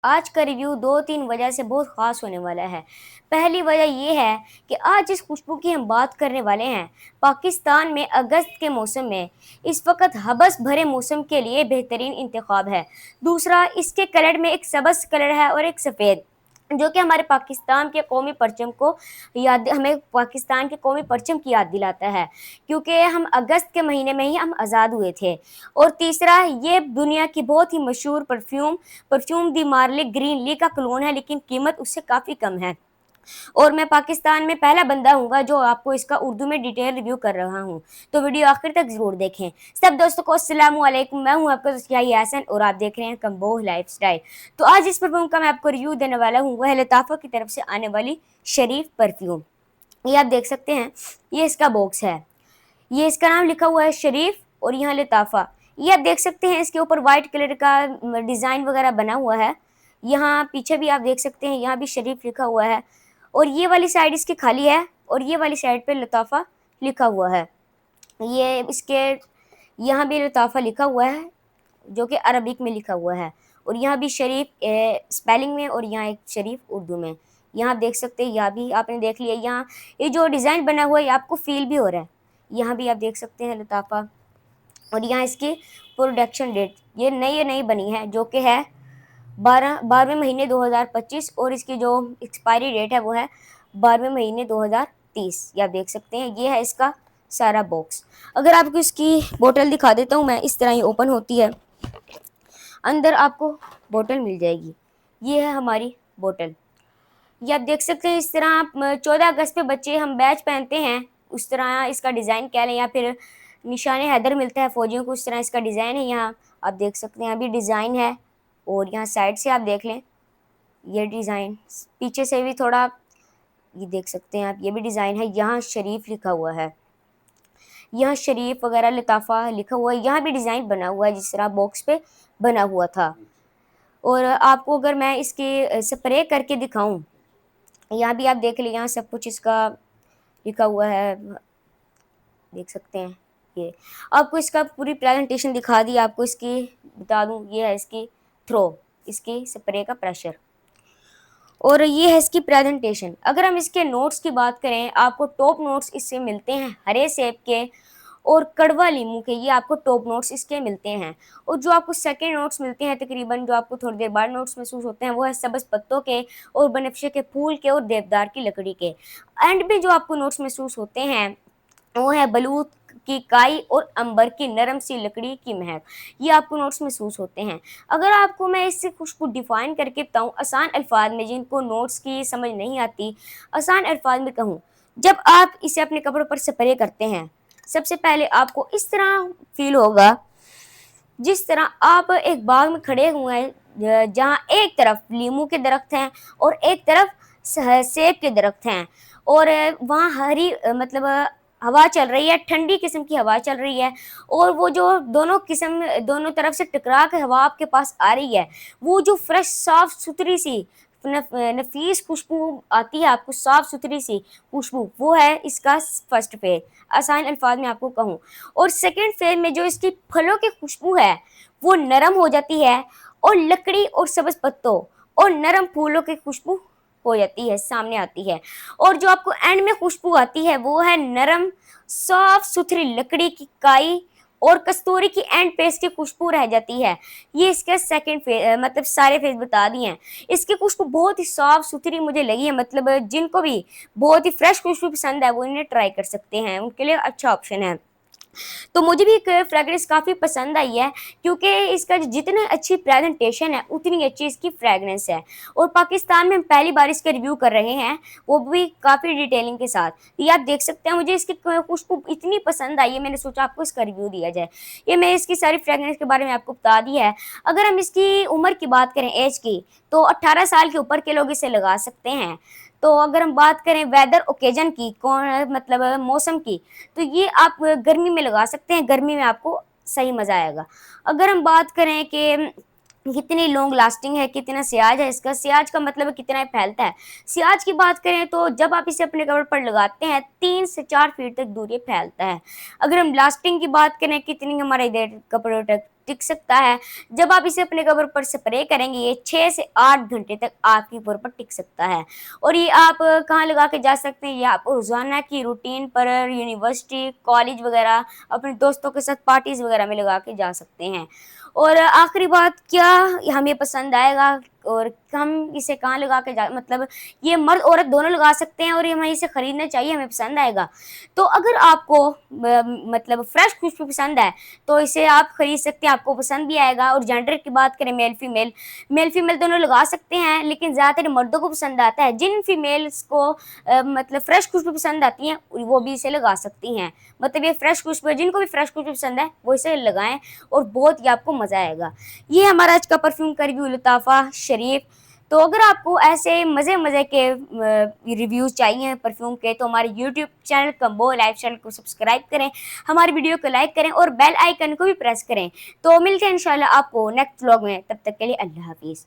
आज का रिव्यू 2-3 वजह से बहुत ख़ास होने वाला है। पहली वजह ये है कि आज जिस खुशबू की हम बात करने वाले हैं, पाकिस्तान में अगस्त के मौसम में इस वक़्त हबस भरे मौसम के लिए बेहतरीन इंतख़ाब है। दूसरा, इसके कलर में एक सब्ज़ कलर है और एक सफ़ेद, जो कि हमारे पाकिस्तान के कौमी परचम को हमें पाकिस्तान के कौमी परचम की याद दिलाता है, क्योंकि हम अगस्त के महीने में ही हम आज़ाद हुए थे। और तीसरा, ये दुनिया की बहुत ही मशहूर परफ्यूम दी मार्ले ग्रीन ली का क्लोन है, लेकिन कीमत उससे काफ़ी कम है। और मैं पाकिस्तान में पहला बंदा हूँगा जो आपको इसका उर्दू में डिटेल रिव्यू कर रहा हूँ, तो वीडियो आखिर तक ज़रूर देखें। सब दोस्तों को अस्सलाम वालेकुम, मैं हूँ आपका दोस्त याही हसन और आप देख रहे हैं कंबोह लाइफस्टाइल। तो आज इस परफ्यूम का मैं आपको रिव्यू देने वाला हूँ, वह है लताफ़ा की तरफ से आने वाली शरीफ परफ्यूम। ये आप देख सकते हैं, ये इसका बॉक्स है। ये इसका नाम लिखा हुआ है शरीफ और यहाँ लताफ़ा। ये आप देख सकते हैं, इसके ऊपर वाइट कलर का डिज़ाइन वगैरह बना हुआ है। यहाँ पीछे भी आप देख सकते हैं, यहाँ भी शरीफ लिखा हुआ है और ये वाली साइड इसकी खाली है और ये वाली साइड पे लताफ़ा लिखा हुआ है। ये इसके यहाँ भी लताफ़ा लिखा हुआ है, जो कि अरबिक में लिखा हुआ है, और यहाँ भी शरीफ स्पेलिंग में और यहाँ एक शरीफ उर्दू में। यहाँ आप देख सकते हैं, यहाँ भी आपने देख लिया। यहाँ ये जो डिज़ाइन बना हुआ है, ये आपको फ़ील भी हो रहा है। यहाँ भी आप देख सकते हैं लताफ़ा, और यहाँ इसकी प्रोडक्शन डेट ये नई बनी है, जो कि है 12वें महीने 2025, और इसकी जो एक्सपायरी डेट है वो है 12वें महीने 2030। ये आप देख सकते हैं, ये है इसका सारा बॉक्स। अगर आपको इसकी बोतल दिखा देता हूँ मैं, इस तरह ही ओपन होती है। अंदर आपको बोतल मिल जाएगी। ये है हमारी बोतल। ये आप देख सकते हैं, इस तरह आप 14 अगस्त पे बच्चे हम बैच पहनते हैं, उस तरह इसका डिज़ाइन कह लें, या फिर निशान हैदर मिलता है फ़ौजियों को, उस तरह इसका डिज़ाइन है। यहाँ आप देख सकते हैं, अभी डिज़ाइन है। और यहाँ साइड से आप देख लें, ये डिज़ाइन पीछे से भी थोड़ा ये देख सकते हैं आप, ये भी डिज़ाइन है। यहाँ शरीफ लिखा हुआ है, यहाँ शरीफ वगैरह लताफ़ा लिखा हुआ है। यहाँ भी डिज़ाइन बना हुआ है जिस तरह बॉक्स पे बना हुआ था। और आपको अगर मैं इसकी स्प्रे करके दिखाऊं, यहाँ भी आप देख लें, यहाँ सब कुछ इसका लिखा हुआ है, देख सकते हैं। ये आपको इसका पूरी प्रेजेंटेशन दिखा दी। आपको इसकी बता दूं, ये है इसकी थ्रो, इसकी स्प्रे का प्रेशर, और ये है इसकी प्रेजेंटेशन। अगर हम इसके नोट्स की बात करें, आपको टॉप नोट्स इससे मिलते हैं हरे सेब के और कड़वा लीमू के। ये आपको टॉप नोट्स इसके मिलते हैं। और जो आपको सेकंड नोट्स मिलते हैं, तकरीबन जो आपको थोड़ी देर बाद नोट्स महसूस होते हैं, वो है सब्ज़ पत्तों के और बनफशे के फूल के और देवदार की लकड़ी के। एंड में जो आपको नोट्स महसूस होते हैं, वो है बलूत की काई और अंबर की नरम सी लकड़ी की महक। ये आपको नोट्स महसूस होते हैं। अगर आपको मैं इससे खुशबू डिफ़ाइन करके बताऊँ आसान अल्फाज में, जिनको नोट्स की समझ नहीं आती, आसान अल्फाज में कहूँ, जब आप इसे अपने कपड़ों पर स्प्रे करते हैं, सबसे पहले आपको इस तरह फील होगा जिस तरह आप एक बाग में खड़े हुए हैं, जहाँ एक तरफ लीमू के दरख्त हैं और एक तरफ सेब के दरख्त हैं, और वहाँ हरी मतलब हवा चल रही है, ठंडी किस्म की हवा चल रही है। और वो जो दोनों तरफ से टकरा के हवा आपके पास आ रही है, वो जो फ्रेश साफ सुथरी सी नफीस खुशबू आती है आपको, साफ सुथरी सी खुशबू, वो है इसका फर्स्ट फेज, आसान अल्फाज में आपको कहूँ। और सेकंड फेज में जो इसकी फलों की खुशबू है, वो नरम हो जाती है, और लकड़ी और सब्ज़ पत्तों और नरम फूलों की खुशबू हो जाती है, सामने आती है। और जो आपको एंड में खुशबू आती है, वो है नरम साफ सुथरी लकड़ी की काई और कस्तूरी की एंड पेस्ट की खुशबू रह जाती है। ये इसके सेकंड फेज, मतलब सारे फेज बता दिए हैं। इसकी खुशबू बहुत ही साफ सुथरी मुझे लगी है, मतलब जिनको भी बहुत ही फ्रेश खुशबू पसंद है, वो इन्हें ट्राई कर सकते हैं, उनके लिए अच्छा ऑप्शन है। तो मुझे भी फ्रेगरेंस काफ़ी पसंद आई है, क्योंकि इसका जितनी अच्छी प्रेजेंटेशन है, उतनी अच्छी इसकी फ्रेगरेंस है। और पाकिस्तान में हम पहली बार इसका रिव्यू कर रहे हैं, वो भी काफ़ी डिटेलिंग के साथ। ये आप देख सकते हैं, मुझे इसकी खुशबू इतनी पसंद आई है, मैंने सोचा आपको इसका रिव्यू दिया जाए। ये मैं इसकी सारी फ्रेगरेंस के बारे में आपको बता दी है। अगर हम इसकी उम्र की बात करें, एज की, तो 18 साल के ऊपर के लोग इसे लगा सकते हैं। तो अगर हम बात करें वेदर ओकेजन की, कौन मतलब मौसम की, तो ये आप गर्मी में लगा सकते हैं, गर्मी में आपको सही मज़ा आएगा। अगर हम बात करें कि कितनी लॉन्ग लास्टिंग है, कितना सियाज है इसका, सियाज का मतलब कितना फैलता है। सियाज की बात करें तो जब आप इसे अपने कपड़े पर लगाते हैं, 3 से 4 फीट तक दूर ये फैलता है। अगर हम लास्टिंग की बात करें, कितनी हमारे इधर कपड़ों तक ٹک سکتا ہے. جب آپ اسے اپنے کپڑوں پر اسپرے کریں گے یہ 6 سے 8 گھنٹے تک آپ کے کپڑوں پر ٹک سکتا ہے. اور یہ آپ کہاں لگا کے جا سکتے ہیں؟ یہ آپ روزانہ کی روٹین پر، یونیورسٹی، کالج وغیرہ، اپنے دوستوں کے ساتھ پارٹیز وغیرہ میں لگا کے جا سکتے ہیں. اور آخری بات، کیا ہمیں پسند آئے گا اور ہم اسے کہاں لگا کے مطلب یہ مرد عورت دونوں لگا سکتے ہیں اور ہمیں اسے خریدنا چاہیے، ہمیں پسند آئے گا. تو اگر آپ کو مطلب فریش خوشبو پسند ہے تو اسے آپ خرید سکتے ہیں، آپ کو پسند بھی آئے گا. اور جینڈر کی بات کریں، میل فیمیل دونوں لگا سکتے ہیں، لیکن زیادہ تر مردوں کو پسند آتا ہے. جن فیمیلز کو مطلب فریش خوشبو پسند آتی ہیں وہ بھی اسے لگا سکتی ہیں. مطلب یہ فریش خوشبو ہے، جن کو بھی فریش خوشبو پسند ہے وہ اسے لگائیں اور بہت ہی آپ کو مزہ آئے گا. یہ ہمارا آج کا پرفیوم کا ریویو لطافہ شریف. تو اگر آپ کو ایسے مزے کے ریویوز چاہیے پرفیوم کے تو ہمارے YouTube channel Kumbo life channel کو سبسکرائب کریں، ہماری ویڈیو کو لائک کریں اور بیل آئیکن کو بھی پریس کریں. تو ملتے ہیں انشاءاللہ آپ کو نیکسٹ ولاگ میں، تب تک کے لیے اللہ حافظ.